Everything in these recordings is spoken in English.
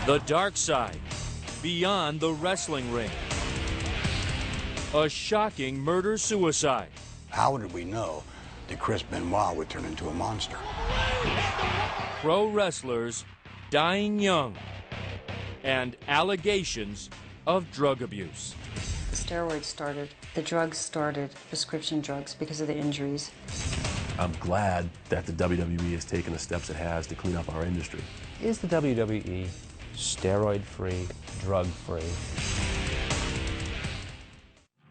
The dark side, beyond the wrestling ring. A shocking murder-suicide. How did we know that Chris Benoit would turn into a monster? Pro wrestlers dying young. And allegations of drug abuse. The steroids started, the drugs started, prescription drugs, because of the injuries. I'm glad that the WWE has taken the steps it has to clean up our industry. Is the WWE steroid-free, drug-free?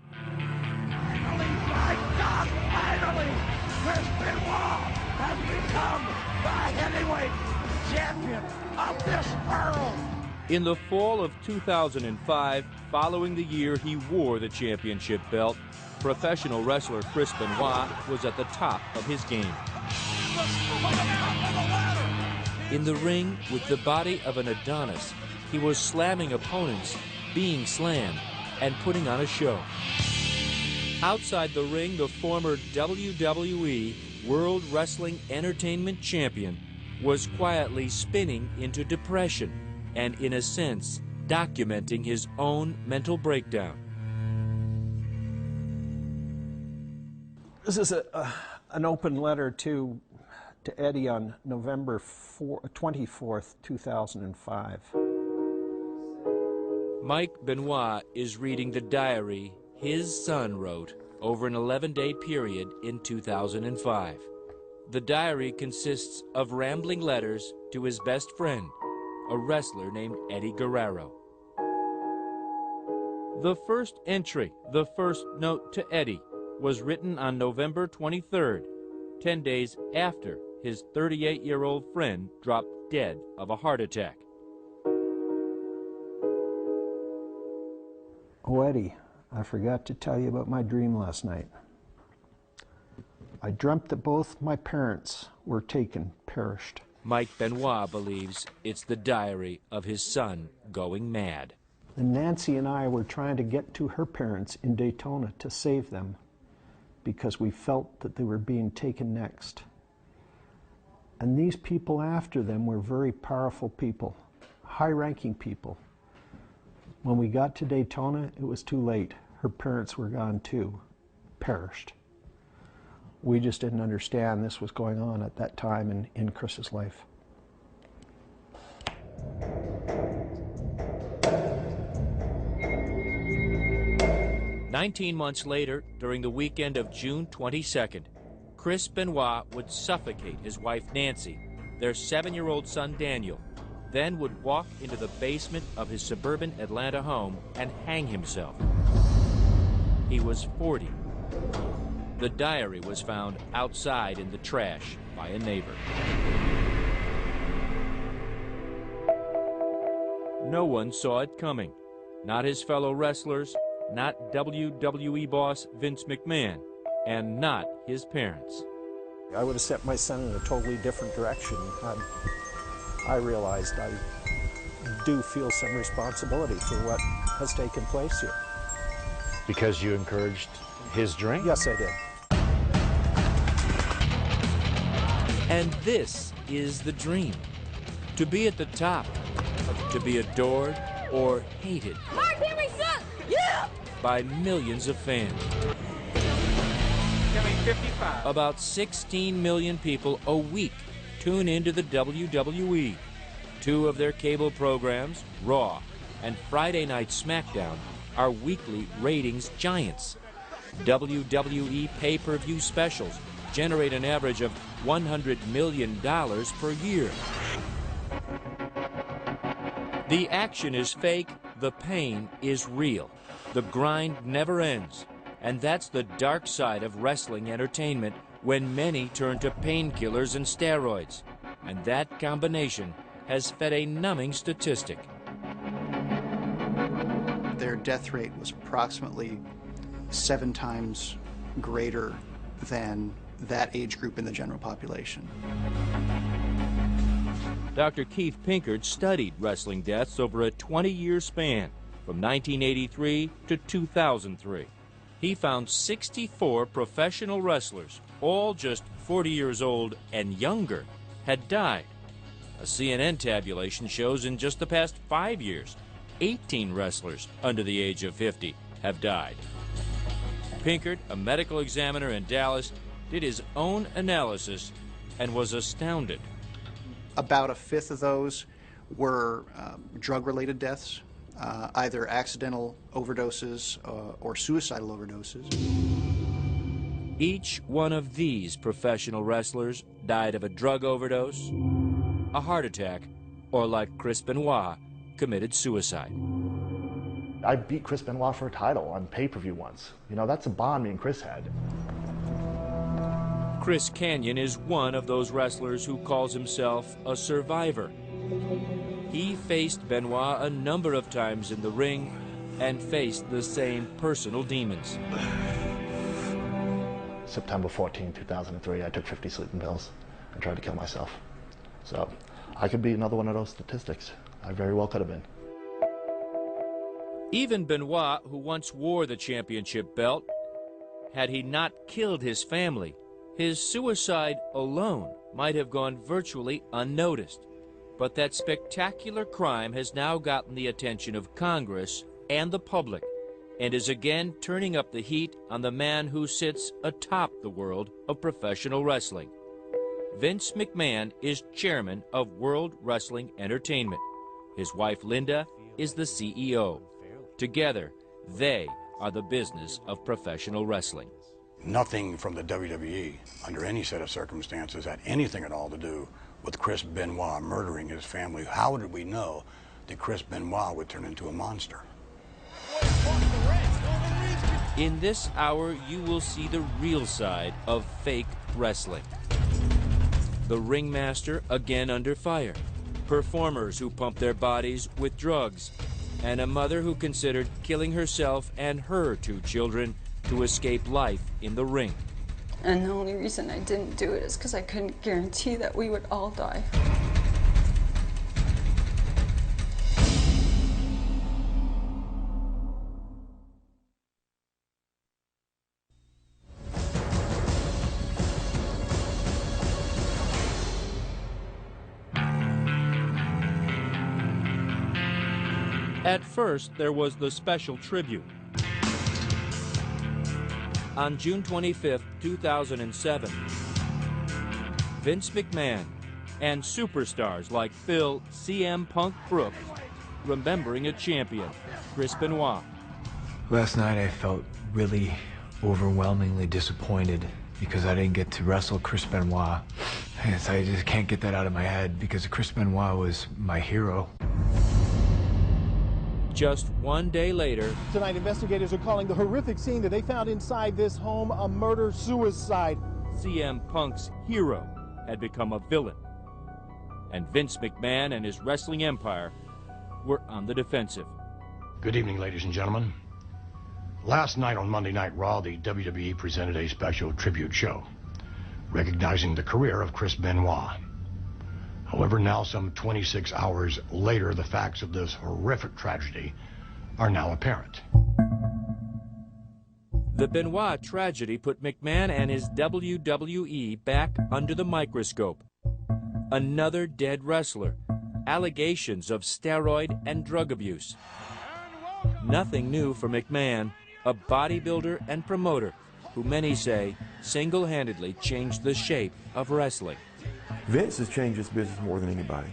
Finally, my God, finally, Chris Benoit has become the heavyweight champion of this world. In the fall of 2005, following the year he wore the championship belt, professional wrestler Chris Benoit was at the top of his game. In the ring, with the body of an Adonis, he was slamming opponents, being slammed, and putting on a show. Outside the ring, the former WWE World Wrestling Entertainment Champion was quietly spinning into depression and, in a sense, documenting his own mental breakdown. This is an open letter to Eddie on November 24th, 2005. Mike Benoit is reading the diary his son wrote over an 11-day period in 2005. The diary consists of rambling letters to his best friend, a wrestler named Eddie Guerrero. The first entry, the first note to Eddie, was written on November 23rd, 10 days after his 38-year-old friend dropped dead of a heart attack. Oh, Eddie, I forgot to tell you about my dream last night. I dreamt that both my parents were perished. Mike Benoit believes it's the diary of his son going mad. And Nancy and I were trying to get to her parents in Daytona to save them because we felt that they were being taken next. And these people after them were very powerful people, high-ranking people. When we got to Daytona, it was too late. Her parents were gone too, perished. We just didn't understand this was going on at that time in Chris's life. "19 months later, during the weekend of June 22nd, Chris Benoit would suffocate his wife Nancy, their 7-year-old son Daniel, then would walk into the basement of his suburban Atlanta home and hang himself. He was 40. The diary was found outside in the trash by a neighbor. No one saw it coming. Not his fellow wrestlers, not WWE boss Vince McMahon, and not his parents. I would have set my son in a totally different direction. I realized I do feel some responsibility for what has taken place here. Because you encouraged his drink? Yes, I did. And this is the dream. To be at the top, to be adored or hated by millions of fans. About 16 million people a week tune into the WWE. 2 of their cable programs, Raw and Friday Night SmackDown, are weekly ratings giants. WWE pay-per-view specials generate an average of $100 million per year. The action is fake, the pain is real. The grind never ends. And that's the dark side of wrestling entertainment when many turn to painkillers and steroids. And that combination has fed a numbing statistic. Their death rate was approximately 7 times greater than that age group in the general population. Dr. Keith Pinkard studied wrestling deaths over a 20-year span from 1983 to 2003. He found 64 professional wrestlers, all just 40 years old and younger, had died. A CNN tabulation shows in just the past 5 years, 18 wrestlers under the age of 50 have died. Pinkert, a medical examiner in Dallas, did his own analysis and was astounded. About a fifth of those were drug-related deaths, either accidental overdoses or suicidal overdoses. Each one of these professional wrestlers died of a drug overdose, a heart attack, or like Chris Benoit, committed suicide. I beat Chris Benoit for a title on pay-per-view once. You know, that's a bond me and Chris had. Chris Kanyon is one of those wrestlers who calls himself a survivor. He faced Benoit a number of times in the ring and faced the same personal demons. September 14, 2003, I took 50 sleeping pills and tried to kill myself. So I could be another one of those statistics. I very well could have been. Even Benoit, who once wore the championship belt, had he not killed his family, his suicide alone might have gone virtually unnoticed. But that spectacular crime has now gotten the attention of Congress and the public, and is again turning up the heat on the man who sits atop the world of professional wrestling. Vince McMahon is chairman of World Wrestling Entertainment. His wife Linda is the CEO. Together, they are the business of professional wrestling. Nothing from the WWE, under any set of circumstances, had anything at all to do with Chris Benoit murdering his family. How did we know that Chris Benoit would turn into a monster? In this hour, you will see the real side of fake wrestling. The ringmaster again under fire, performers who pump their bodies with drugs, and a mother who considered killing herself and her 2 children to escape life in the ring. And the only reason I didn't do it is because I couldn't guarantee that we would all die. At first, there was the special tribute. On June 25, 2007, Vince McMahon and superstars like Phil CM Punk Brooks remembering a champion, Chris Benoit. Last night I felt really overwhelmingly disappointed because I didn't get to wrestle Chris Benoit. Yes, I just can't get that out of my head because Chris Benoit was my hero. Just one day later, tonight, investigators are calling the horrific scene that they found inside this home a murder-suicide. CM Punk's hero had become a villain, and Vince McMahon and his wrestling empire were on the defensive. Good evening, ladies and gentlemen. Last night on Monday Night Raw, the WWE presented a special tribute show, recognizing the career of Chris Benoit. However, now some 26 hours later, the facts of this horrific tragedy are now apparent. The Benoit tragedy put McMahon and his WWE back under the microscope. Another dead wrestler, allegations of steroid and drug abuse. Nothing new for McMahon, a bodybuilder and promoter who many say single-handedly changed the shape of wrestling. Vince has changed this business more than anybody.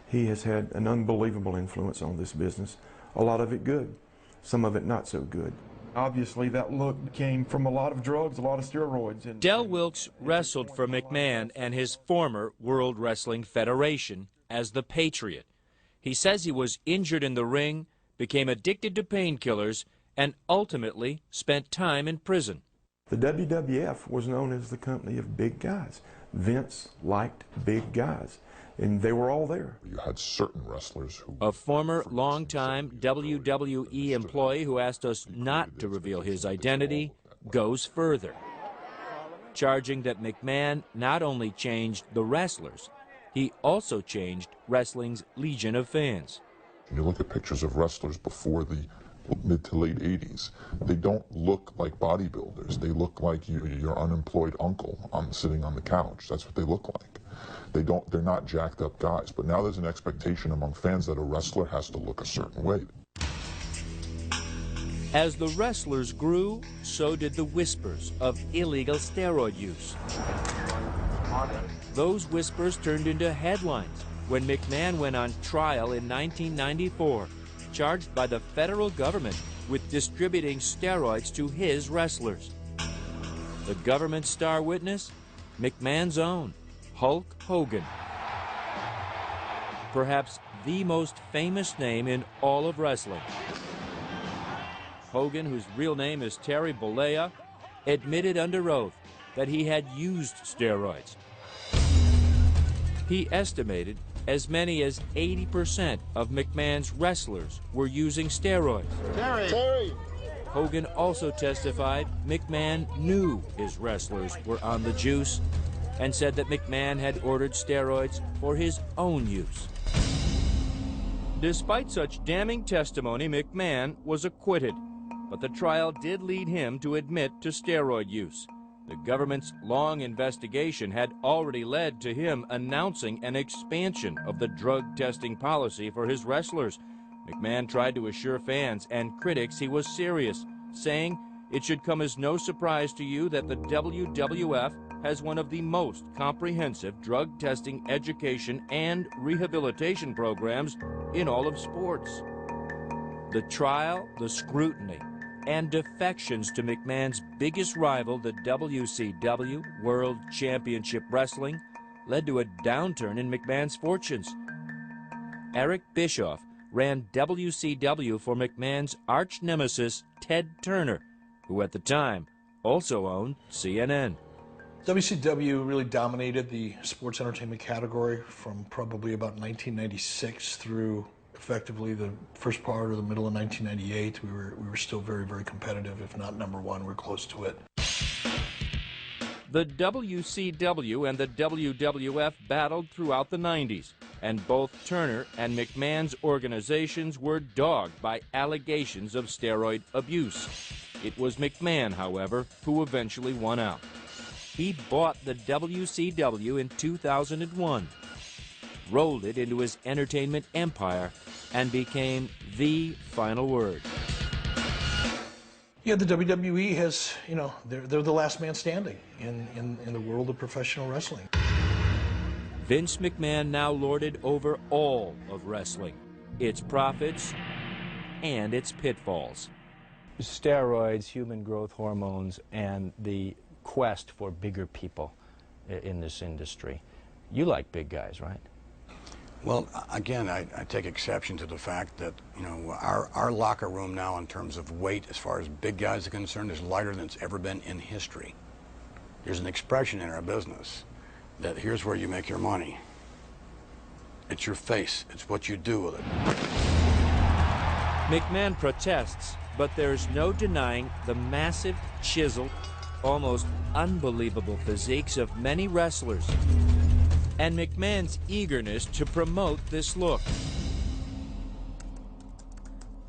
He has had an unbelievable influence on this business. A lot of it good, some of it not so good. Obviously, that look came from a lot of drugs, a lot of steroids. Del Wilkes wrestled for McMahon and his former World Wrestling Federation as the Patriot. He says he was injured in the ring, became addicted to painkillers, and ultimately spent time in prison. The WWF was known as the company of big guys. Vince liked big guys, and they were all there. You had certain wrestlers who... A former longtime WWE employee who asked us not to reveal his identity goes further, charging that McMahon not only changed the wrestlers, he also changed wrestling's legion of fans. You look at pictures of wrestlers before the mid to late 80s, they don't look like bodybuilders. They look like your unemployed uncle sitting on the couch. That's what they look like. They're not jacked up guys. But now there's an expectation among fans that a wrestler has to look a certain way. As the wrestlers grew, so did the whispers of illegal steroid use. Those whispers turned into headlines when McMahon went on trial in 1994, charged by the federal government with distributing steroids to his wrestlers. The government star witness? McMahon's own, Hulk Hogan. Perhaps the most famous name in all of wrestling. Hogan, whose real name is Terry Bollea, admitted under oath that he had used steroids. He estimated as many as 80% of McMahon's wrestlers were using steroids. Terry! Hogan also testified McMahon knew his wrestlers were on the juice and said that McMahon had ordered steroids for his own use. Despite such damning testimony, McMahon was acquitted, but the trial did lead him to admit to steroid use. The government's long investigation had already led to him announcing an expansion of the drug testing policy for his wrestlers. McMahon tried to assure fans and critics he was serious, saying, "It should come as no surprise to you that the WWF has one of the most comprehensive drug testing education and rehabilitation programs in all of sports." The trial, the scrutiny, and defections to McMahon's biggest rival, the WCW, World Championship Wrestling, led to a downturn in McMahon's fortunes. Eric Bischoff ran WCW for McMahon's arch-nemesis Ted Turner, who at the time also owned CNN. WCW really dominated the sports entertainment category from probably about 1996 through effectively the first part or the middle of 1998. We were still very, very competitive, if not number one. We're close to it. The WCW and the WWF battled throughout the 90s, and both Turner and McMahon's organizations were dogged by allegations of steroid abuse. It was McMahon, however, who eventually won out. He bought the WCW in 2001, rolled it into his entertainment empire, and became the final word. Yeah, the WWE has, they're the last man standing in the world of professional wrestling. Vince McMahon now lorded over all of wrestling, its profits and its pitfalls. Steroids, human growth hormones, and the quest for bigger people in this industry. You like big guys, right? Well, again, I take exception to the fact that, our locker room now in terms of weight as far as big guys are concerned is lighter than it's ever been in history. There's an expression in our business that here's where you make your money. It's your face. It's what you do with it. McMahon protests, but there's no denying the massive, chiseled, almost unbelievable physiques of many wrestlers, and McMahon's eagerness to promote this look.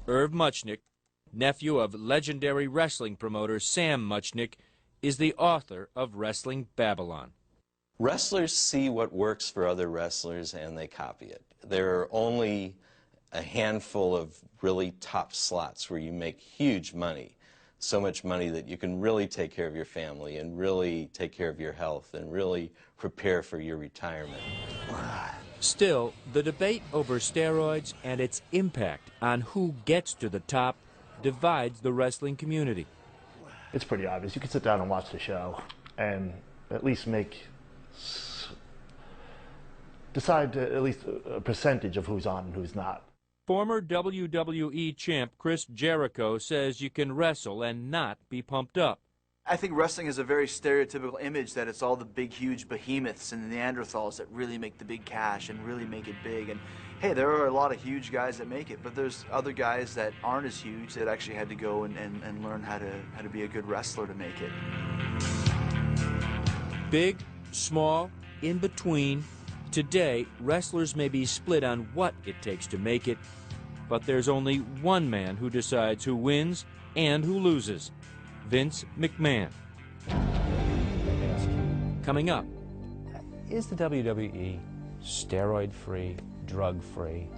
Irv Muchnick, nephew of legendary wrestling promoter Sam Muchnick, is the author of Wrestling Babylon. Wrestlers see what works for other wrestlers and they copy it. There are only a handful of really top slots where you make huge money. So much money that you can really take care of your family and really take care of your health and really prepare for your retirement. Still, the debate over steroids and its impact on who gets to the top divides the wrestling community. It's pretty obvious. You can sit down and watch the show and at least decide at least a percentage of who's on and who's not. Former WWE champ Chris Jericho says you can wrestle and not be pumped up. I think wrestling is a very stereotypical image that it's all the big, huge behemoths and the Neanderthals that really make the big cash and really make it big. And hey, there are a lot of huge guys that make it, but there's other guys that aren't as huge that actually had to go and learn how to be a good wrestler to make it. Big, small, in between. Today, wrestlers may be split on what it takes to make it, but there's only one man who decides who wins and who loses: Vince McMahon. Coming up. is the WWE steroid-free, drug-free?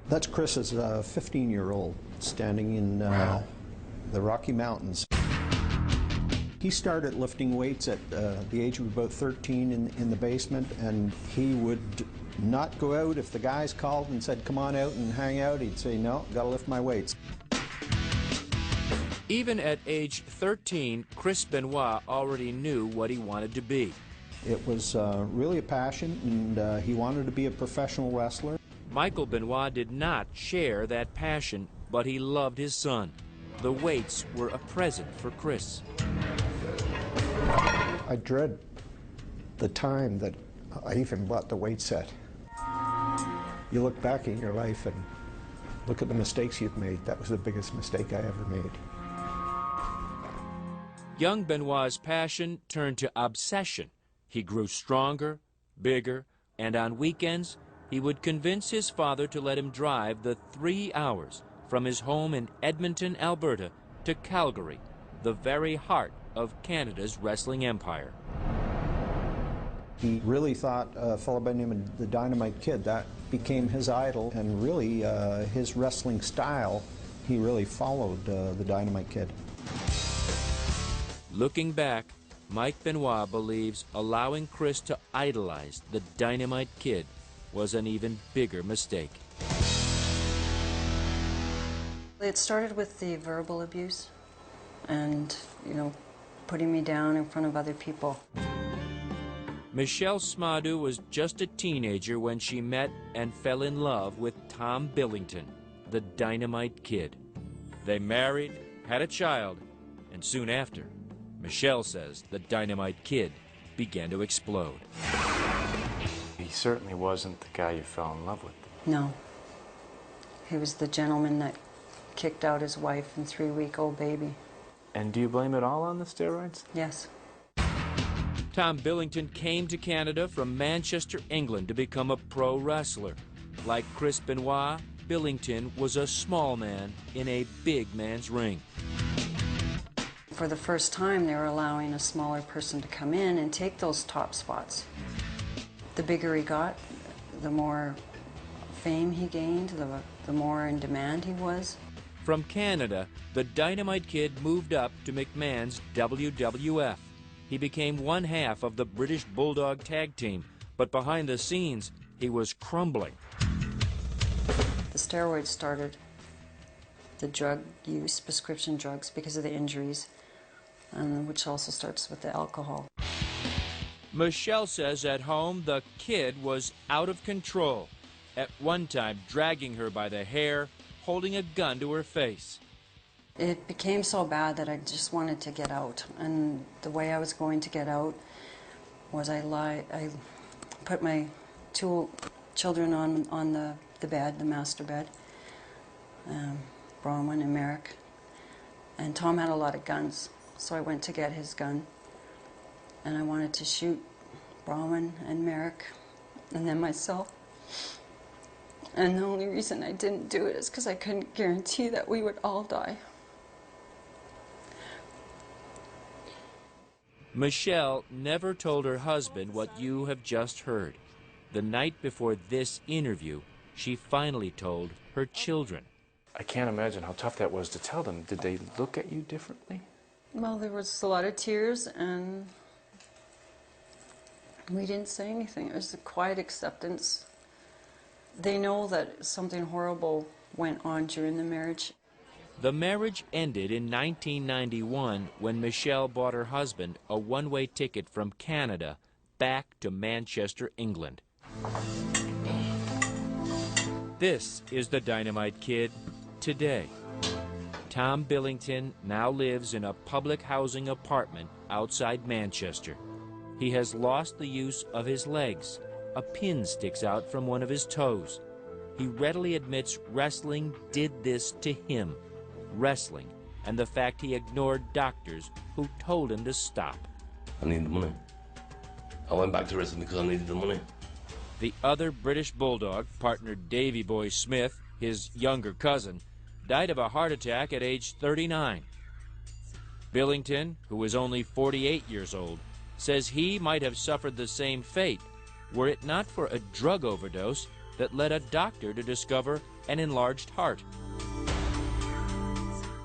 That's Chris as a 15-year-old standing in the Rocky Mountains. He started lifting weights at the age of about 13 in the basement, and he would not go out. If the guys called and said, come on out and hang out, he'd say, no, gotta lift my weights. Even at age 13, Chris Benoit already knew what he wanted to be. It was really a passion, and he wanted to be a professional wrestler. Michael Benoit did not share that passion, but he loved his son. The weights were a present for Chris. I dread the time that I even bought the weight set. You look back in your life and look at the mistakes you've made. That was the biggest mistake I ever made. Young Benoit's passion turned to obsession. He grew stronger, bigger, and on weekends, he would convince his father to let him drive the 3 hours from his home in Edmonton, Alberta, to Calgary, the very heart of Canada's wrestling empire. He really thought a fellow by the name of the Dynamite Kid, that became his idol, and really his wrestling style, he really followed the Dynamite Kid. Looking back, Mike Benoit believes allowing Chris to idolize the Dynamite Kid was an even bigger mistake. It started with the verbal abuse and, putting me down in front of other people. Michelle Smadou was just a teenager when she met and fell in love with Tom Billington, the Dynamite Kid. They married, had a child, and soon after, Michelle says the Dynamite Kid began to explode. He certainly wasn't the guy you fell in love with. No. He was the gentleman that kicked out his wife and 3-week-old baby. And do you blame it all on the steroids? Yes. Tom Billington came to Canada from Manchester, England to become a pro wrestler. Like Chris Benoit, Billington was a small man in a big man's ring. For the first time, they were allowing a smaller person to come in and take those top spots. The bigger he got, the more fame he gained, the more in demand he was. From Canada, the Dynamite Kid moved up to McMahon's WWF. He became one half of the British Bulldog tag team, but behind the scenes, he was crumbling. The steroids started, the drug use, prescription drugs, because of the injuries, which also starts with the alcohol. Michelle says at home, the kid was out of control, at one time dragging her by the hair, holding a gun to her face. It became so bad that I just wanted to get out, and the way I was going to get out was I put my 2 children on the bed, the master bed, Bronwyn and Merrick, and Tom had a lot of guns, so I went to get his gun, and I wanted to shoot Bronwyn and Merrick, and then myself. And the only reason I didn't do it is because I couldn't guarantee that we would all die. Michelle never told her husband what you have just heard. The night before this interview, she finally told her children. I can't imagine how tough that was to tell them. Did they look at you differently? Well, there was a lot of tears, and we didn't say anything. It was a quiet acceptance. They know that something horrible went on during the marriage. The marriage ended in 1991 when Michelle bought her husband a one-way ticket from Canada back to Manchester, England. This is the Dynamite Kid today. Tom Billington now lives in a public housing apartment outside Manchester. He has lost the use of his legs. A pin sticks out from one of his toes. He readily admits wrestling did this to him. Wrestling and the fact he ignored doctors who told him to stop. I need the money. I went back to wrestling because I needed the money. The other British Bulldog, partner Davy Boy Smith, his younger cousin, died of a heart attack at age 39. Billington, who was only 48 years old, says he might have suffered the same fate were it not for a drug overdose that led a doctor to discover an enlarged heart.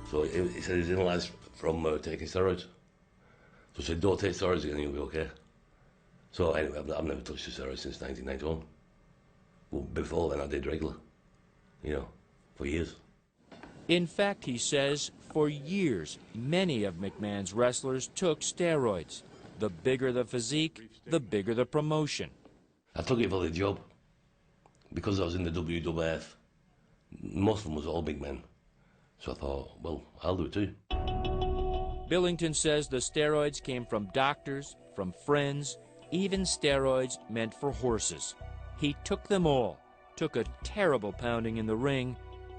So he said he's enlarged from taking steroids. So he said, don't take steroids again, you'll be okay. So anyway, I've never touched the steroids since 1991. Well, before then I did regular, you know, for years. In fact, he says, for years, many of McMahon's wrestlers took steroids. The bigger the physique, the bigger the promotion. I took it for the job. Because I was in the WWF, most of them was all big men. So I thought, well, I'll do it too. Billington says the steroids came from doctors, from friends, even steroids meant for horses. He took them all, took a terrible pounding in the ring,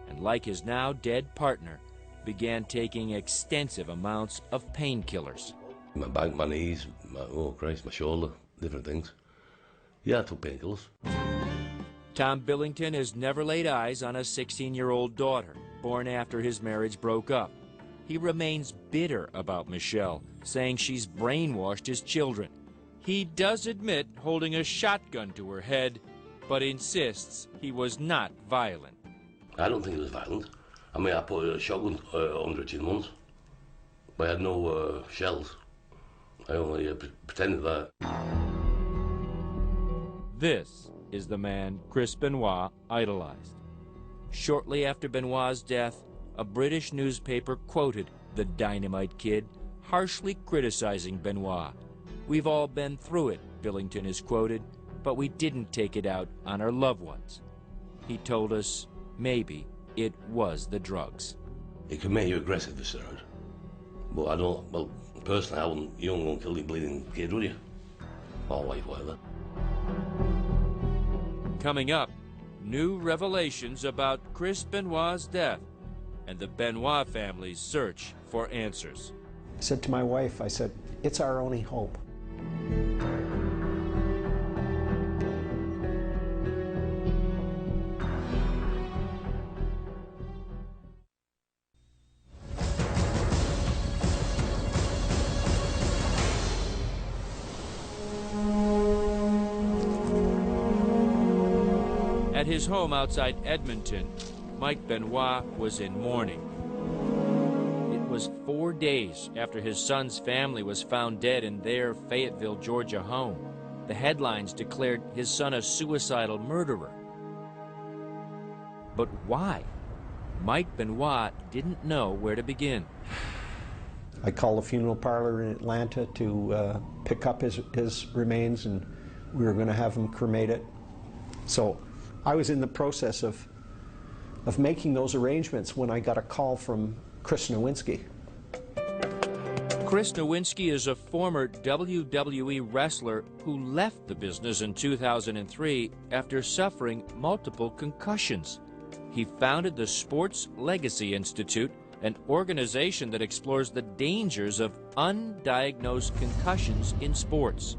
and like his now dead partner, began taking extensive amounts of painkillers. My back, my knees, my shoulder, different things. Yeah, I took painkillers. Tom Billington has never laid eyes on a 16-year-old daughter, born after his marriage broke up. He remains bitter about Michelle, saying she's brainwashed his children. He does admit holding a shotgun to her head, but insists he was not violent. I don't think it was violent. I mean, I put a shotgun under her chin once, but I had no shells. I only pretended that. This is the man Chris Benoit idolized. Shortly after Benoit's death, a British newspaper quoted the Dynamite Kid, harshly criticizing Benoit. "We've all been through it," Billington is quoted, "but we didn't take it out on our loved ones." He told us maybe it was the drugs. It can make you aggressive, the steroid. But I don't, well, personally, you don't want to kill your bleeding kid, would you? Or wife, whatever. Coming up, new revelations about Chris Benoit's death and the Benoit family's search for answers. I said to my wife, I said, it's our only hope. At his home outside Edmonton, Mike Benoit was in mourning. It was 4 days after his son's family was found dead in their Fayetteville, Georgia home. The headlines declared his son a suicidal murderer. But why? Mike Benoit didn't know where to begin. I called the funeral parlor in Atlanta to pick up his remains, and we were going to have him cremated. So I was in the process of making those arrangements when I got a call from Chris Nowinski. Chris Nowinski is a former WWE wrestler who left the business in 2003 after suffering multiple concussions. He founded the Sports Legacy Institute, an organization that explores the dangers of undiagnosed concussions in sports.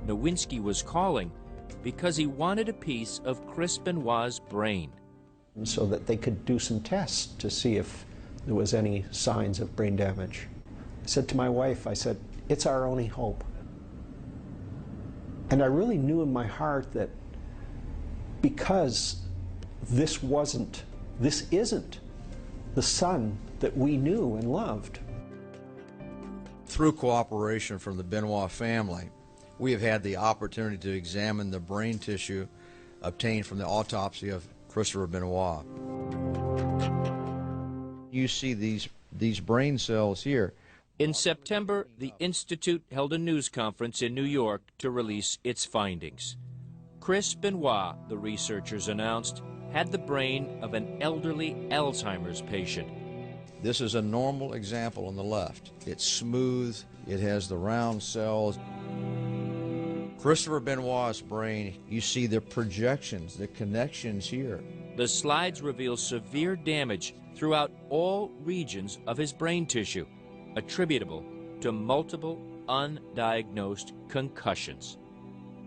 Nowinski was calling because he wanted a piece of Chris Benoit's brain. So that they could do some tests to see if there was any signs of brain damage. I said to my wife, I said, it's our only hope. And I really knew in my heart that because this isn't the son that we knew and loved. Through cooperation from the Benoit family, we have had the opportunity to examine the brain tissue obtained from the autopsy of Christopher Benoit. You see these brain cells here. In September, the Institute held a news conference in New York to release its findings. Chris Benoit, the researchers announced, had the brain of an elderly Alzheimer's patient. This is a normal example on the left. It's smooth, it has the round cells. Christopher Benoit's brain, you see the projections, the connections here. The slides reveal severe damage throughout all regions of his brain tissue, attributable to multiple undiagnosed concussions.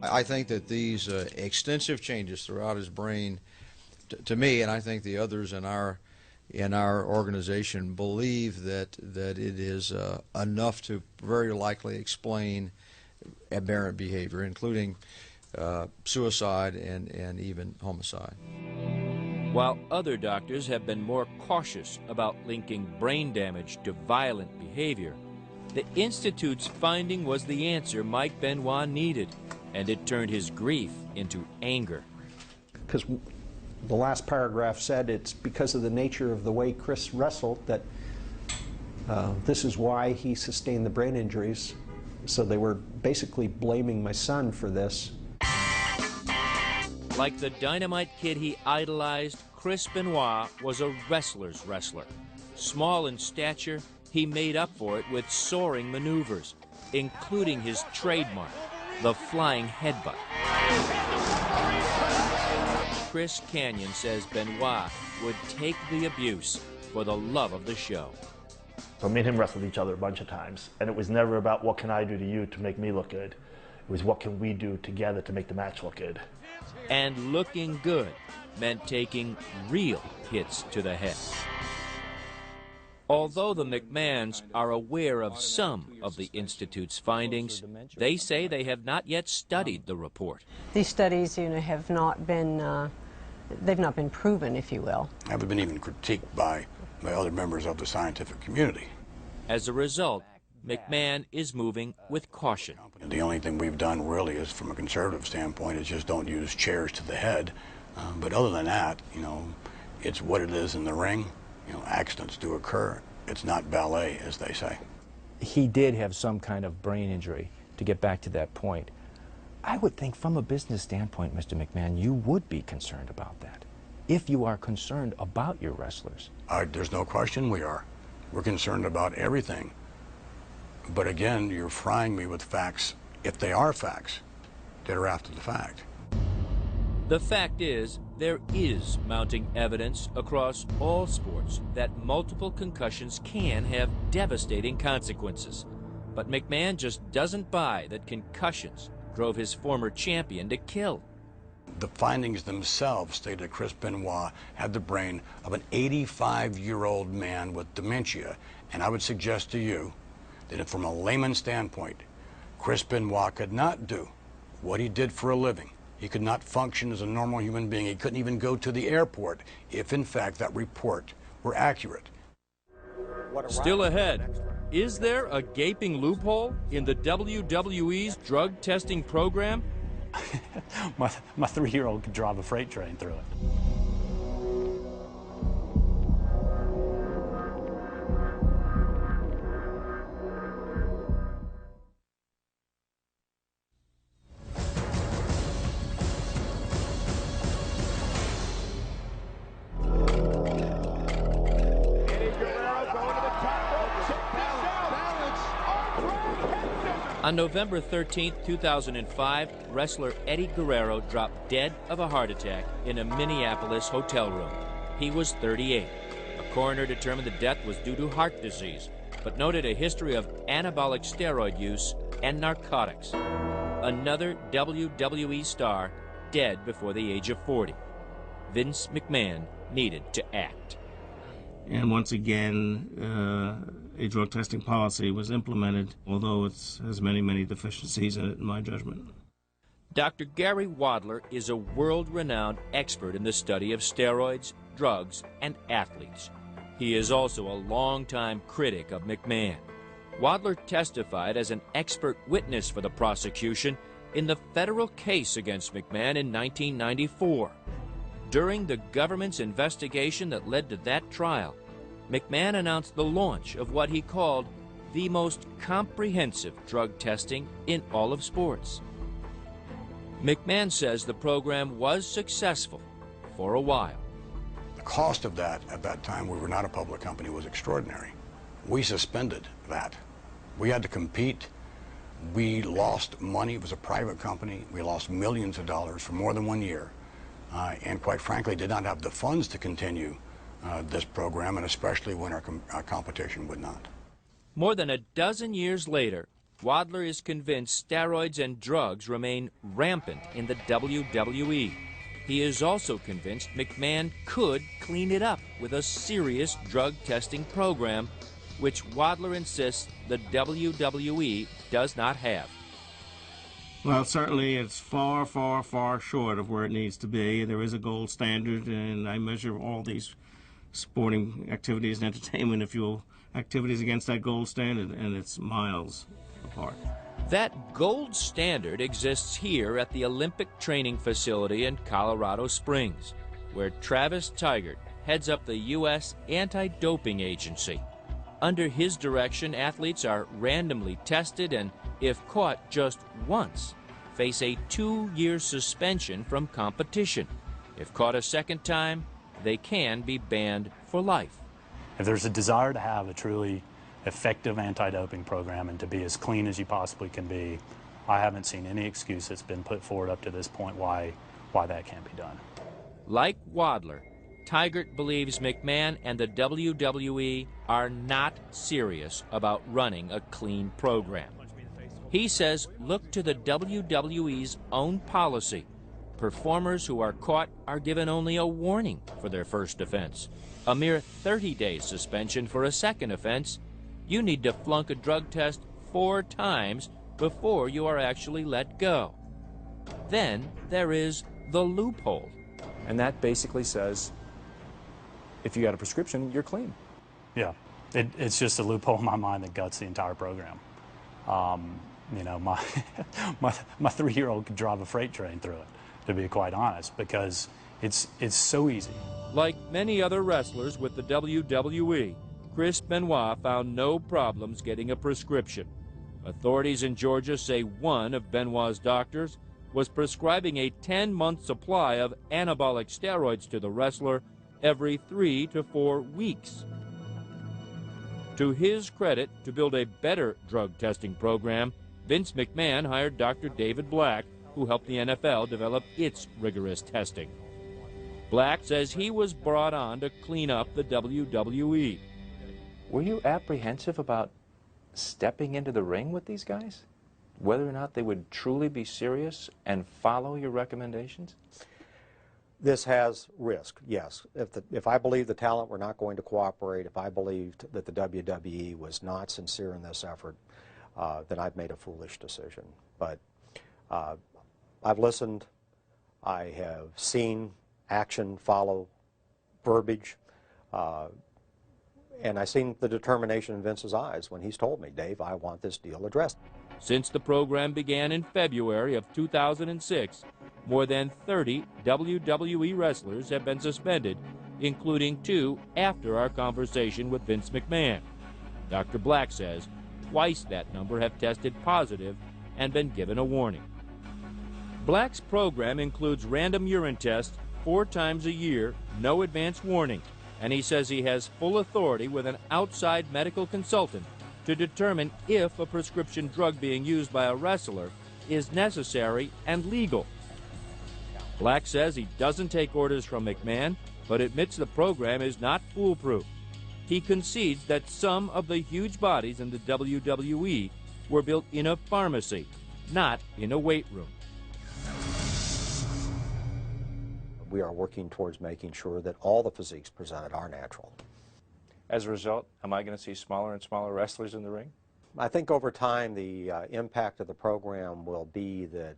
I think that these extensive changes throughout his brain, to me, and I think the others in our organization believe that it is enough to very likely explain aberrant behavior, including suicide and even homicide. While other doctors have been more cautious about linking brain damage to violent behavior, the Institute's finding was the answer Mike Benoit needed, and it turned his grief into anger. Because the last paragraph said it's because of the nature of the way Chris wrestled that this is why he sustained the brain injuries. So they were basically blaming my son for this. Like the Dynamite Kid he idolized, Chris Benoit was a wrestler's wrestler. Small in stature, he made up for it with soaring maneuvers, including his trademark, the flying headbutt. Chris Kanyon says Benoit would take the abuse for the love of the show. So me and him wrestled each other a bunch of times, and it was never about what can I do to you to make me look good. It was what can we do together to make the match look good. And looking good meant taking real hits to the head. Although the McMahons are aware of some of the Institute's findings, they say they have not yet studied the report. These studies, have not been, they've not been proven, if you will. Haven't been even critiqued by other members of the scientific community. As a result, McMahon is moving with caution. The only thing we've done really is, from a conservative standpoint, is just don't use chairs to the head. But other than that, it's what it is in the ring. Accidents do occur. It's not ballet, as they say. He did have some kind of brain injury, to get back to that point. I would think from a business standpoint, Mr. McMahon, you would be concerned about that, if you are concerned about your wrestlers. There's no question we are. We're concerned about everything. But again, you're frying me with facts, if they are facts, that are after the fact. The fact is, there is mounting evidence across all sports that multiple concussions can have devastating consequences. But McMahon just doesn't buy that concussions drove his former champion to kill. The findings themselves state that Chris Benoit had the brain of an 85-year-old man with dementia. And I would suggest to you that from a layman's standpoint, Chris Benoit could not do what he did for a living. He could not function as a normal human being. He couldn't even go to the airport if, in fact, that report were accurate. Still ahead, is there a gaping loophole in the WWE's drug testing program? My 3-year-old could drive a freight train through it. On November 13, 2005, wrestler Eddie Guerrero dropped dead of a heart attack in a Minneapolis hotel room. He was 38. A coroner determined the death was due to heart disease, but noted a history of anabolic steroid use and narcotics. Another WWE star dead before the age of 40. Vince McMahon needed to act. And once again, a drug testing policy was implemented, although it has many, many deficiencies in it, in my judgment. Dr. Gary Wadler is a world-renowned expert in the study of steroids, drugs, and athletes. He is also a longtime critic of McMahon. Wadler testified as an expert witness for the prosecution in the federal case against McMahon in 1994. During the government's investigation that led to that trial, McMahon announced the launch of what he called the most comprehensive drug testing in all of sports. McMahon says the program was successful for a while. The cost of that at that time, we were not a public company, was extraordinary. We suspended that. We had to compete. We lost money. It was a private company. We lost millions of dollars for more than 1 year. And quite frankly, did not have the funds to continue this program, and especially when our competition would not. More than a dozen years later, Wadler is convinced steroids and drugs remain rampant in the WWE. He is also convinced McMahon could clean it up with a serious drug testing program, which Wadler insists the WWE does not have. Well, certainly it's far, far, far short of where it needs to be. There is a gold standard, and I measure all these sporting activities and entertainment, if you will, activities against that gold standard, and it's miles apart. That gold standard exists here at the Olympic Training Facility in Colorado Springs, where Travis Tygart heads up the U.S. Anti-Doping Agency. Under his direction, athletes are randomly tested and, if caught just once, face a 2-year suspension from competition. If caught a second time, they can be banned for life. If there's a desire to have a truly effective anti-doping program and to be as clean as you possibly can be, I haven't seen any excuse that's been put forward up to this point why that can't be done. Like Wadler, Tygart believes McMahon and the WWE are not serious about running a clean program. He says look to the WWE's own policy. Performers who are caught are given only a warning for their first offense, a mere 30-day suspension for a second offense. You need to flunk a drug test 4 times before you are actually let go. Then there is the loophole. And that basically says, if you got a prescription, you're clean. Yeah, it's just a loophole in my mind that guts the entire program. You know, my 3-year-old could drive a freight train through it, to be quite honest, because it's so easy. Like many other wrestlers with the WWE, Chris Benoit found no problems getting a prescription. Authorities in Georgia say one of Benoit's doctors was prescribing a 10-month supply of anabolic steroids to the wrestler every 3 to 4 weeks. To his credit, to build a better drug testing program, Vince McMahon hired Dr. David Black, who helped the NFL develop its rigorous testing. Black says he was brought on to clean up the WWE. Were you apprehensive about stepping into the ring with these guys? Whether or not they would truly be serious and follow your recommendations? This has risk, yes. If I believed the talent were not going to cooperate, if I believed that the WWE was not sincere in this effort, then I've made a foolish decision. But I've listened. I have seen action follow verbiage. And I've seen the determination in Vince's eyes when he's told me, Dave, I want this deal addressed. Since the program began in February of 2006, more than 30 WWE wrestlers have been suspended, including 2 after our conversation with Vince McMahon. Dr. Black says twice that number have tested positive and been given a warning. Black's program includes random urine tests 4 times a year, no advance warning, and he says he has full authority with an outside medical consultant to determine if a prescription drug being used by a wrestler is necessary and legal. Black says he doesn't take orders from McMahon, but admits the program is not foolproof. He concedes that some of the huge bodies in the WWE were built in a pharmacy, not in a weight room. We are working towards making sure that all the physiques presented are natural. As a result, am I going to see smaller and smaller wrestlers in the ring? I think over time the impact of the program will be that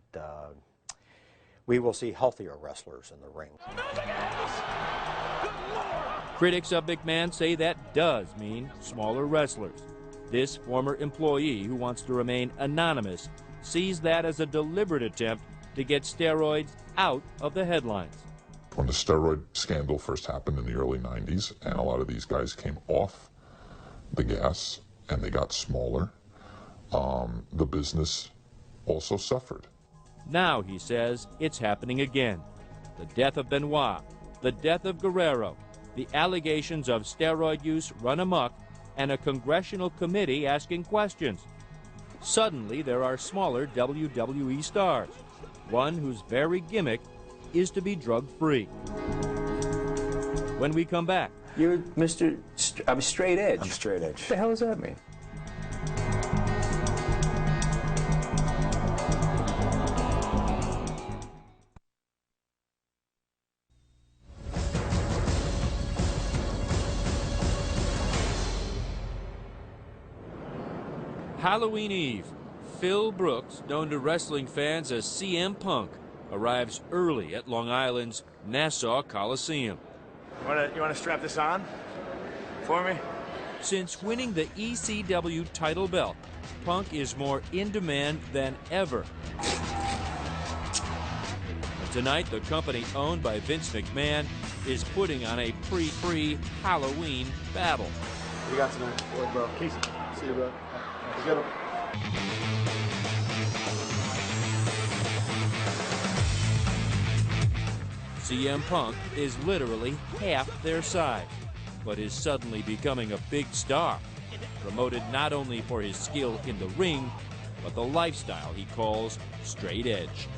we will see healthier wrestlers in the ring. Critics of McMahon say that does mean smaller wrestlers. This former employee, who wants to remain anonymous, sees that as a deliberate attempt to get steroids out of the headlines. When the steroid scandal first happened in the early 90s, and a lot of these guys came off the gas and they got smaller, the business also suffered. Now, he says, it's happening again. The death of Benoit, the death of Guerrero, the allegations of steroid use run amok, and a congressional committee asking questions. Suddenly, there are smaller WWE stars, one whose very gimmick is to be drug-free. When we come back... You're Mr. I'm straight edge. I'm straight edge. What the hell does that mean? Halloween Eve, Phil Brooks, known to wrestling fans as CM Punk, arrives early at Long Island's Nassau Coliseum. You want to strap this on for me? Since winning the ECW title belt, Punk is more in demand than ever. And tonight, the company owned by Vince McMahon is putting on a pre-Halloween battle. What you got tonight? What, bro? Casey. See you, bro. Let's get him. CM Punk is literally half their size, but is suddenly becoming a big star, promoted not only for his skill in the ring, but the lifestyle he calls straight edge.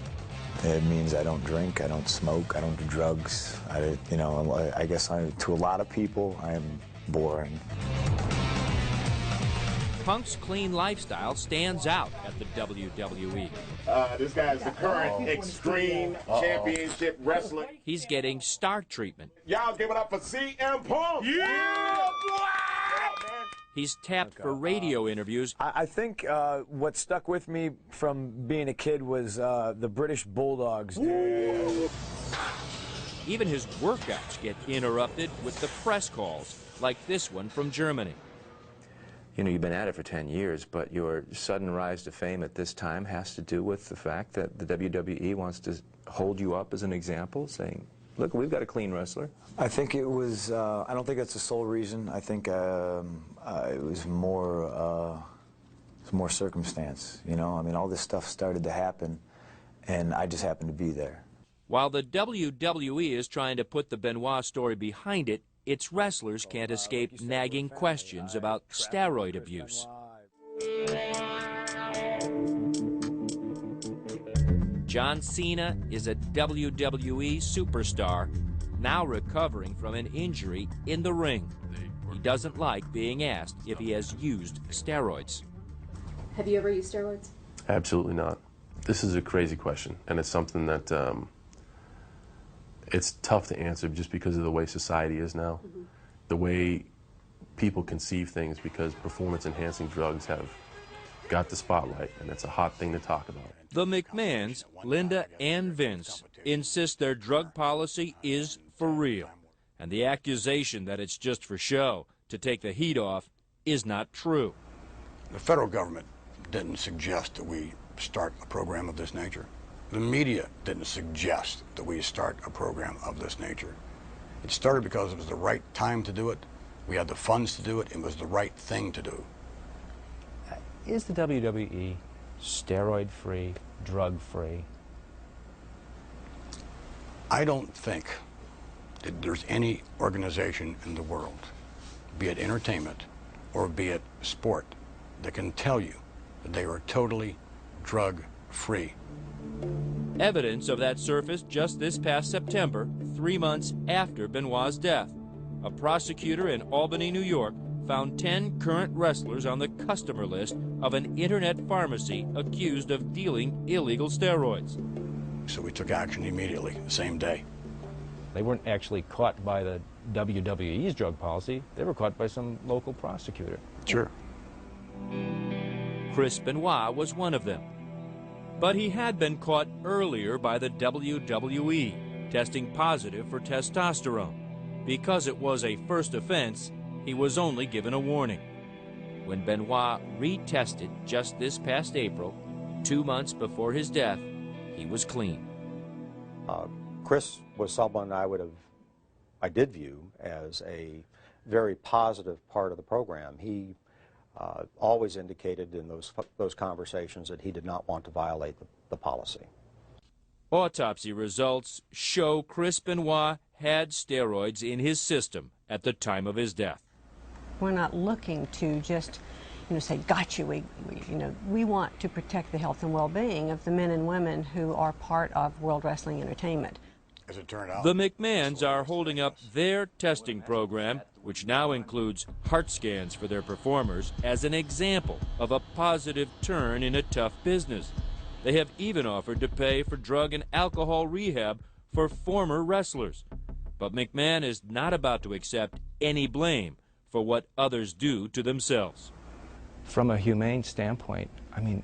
It means I don't drink, I don't smoke, I don't do drugs. I guess to a lot of people, I am boring. Punk's clean lifestyle stands out at the WWE. This guy is the current Extreme Championship wrestler. He's getting star treatment. Y'all give it up for CM Punk! Yeah, boy! He's tapped for radio interviews. I think what stuck with me from being a kid was the British Bulldogs. Even his workouts get interrupted with the press calls, like this one from Germany. You know, you've been at it for 10 years, but your sudden rise to fame at this time has to do with the fact that the WWE wants to hold you up as an example, saying, look, we've got a clean wrestler. I think it was, I don't think that's the sole reason. I think it was more circumstance, you know? I mean, all this stuff started to happen, and I just happened to be there. While the WWE is trying to put the Benoit story behind it, its wrestlers can't escape nagging questions about steroid abuse. John Cena is a WWE superstar, now recovering from an injury in the ring. He doesn't like being asked if he has used steroids. Have you ever used steroids? Absolutely not. This is a crazy question, and it's something that it's tough to answer just because of the way society is now, the way people conceive things, because performance-enhancing drugs have got the spotlight, and it's a hot thing to talk about. The McMahons, Linda and Vince, insist their drug policy is for real, and the accusation that it's just for show, to take the heat off, is not true. The federal government didn't suggest that we start a program of this nature. The media didn't suggest that we start a program of this nature. It started because it was the right time to do it. We had the funds to do it. It was the right thing to do. Is the WWE steroid-free, drug-free? I don't think that there's any organization in the world, be it entertainment or be it sport, that can tell you that they are totally drug-free. Evidence of that surfaced just this past September, 3 months after Benoit's death. A prosecutor in Albany, New York, found 10 current wrestlers on the customer list of an internet pharmacy accused of dealing illegal steroids. So we took action immediately, the same day. They weren't actually caught by the WWE's drug policy. They were caught by some local prosecutor. Sure. Chris Benoit was one of them. But he had been caught earlier by the WWE, testing positive for testosterone. Because it was a first offense, he was only given a warning. When Benoit retested just this past April, 2 months before his death, he was clean. Chris was someone I did view as a very positive part of the program. He always indicated in those conversations that he did not want to violate the policy. Autopsy results show Chris Benoit had steroids in his system at the time of his death. We're not looking to just, say, got you. We want to protect the health and well-being of the men and women who are part of World Wrestling Entertainment. As it turned out, the McMahons are holding up their testing program, which now includes heart scans for their performers, as an example of a positive turn in a tough business. They have even offered to pay for drug and alcohol rehab for former wrestlers. But McMahon is not about to accept any blame for what others do to themselves. From a humane standpoint, I mean,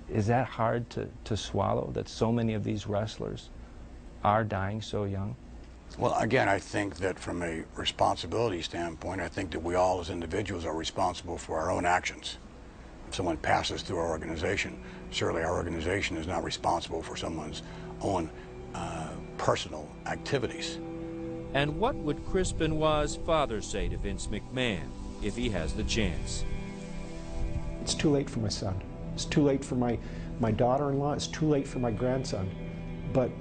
is that hard to swallow, that so many of these wrestlers are dying so young? Well, again, I think that from a responsibility standpoint, I think that we all as individuals are responsible for our own actions. If someone passes through our organization, certainly our organization is not responsible for someone's own personal activities. And what would Chris Benoit's father say to Vince McMahon if he has the chance? It's too late for my son. It's too late for my daughter-in-law. It's too late for my grandson. But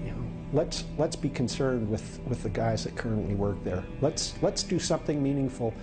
you know, let's be concerned with the guys that currently work there. Let's do something meaningful.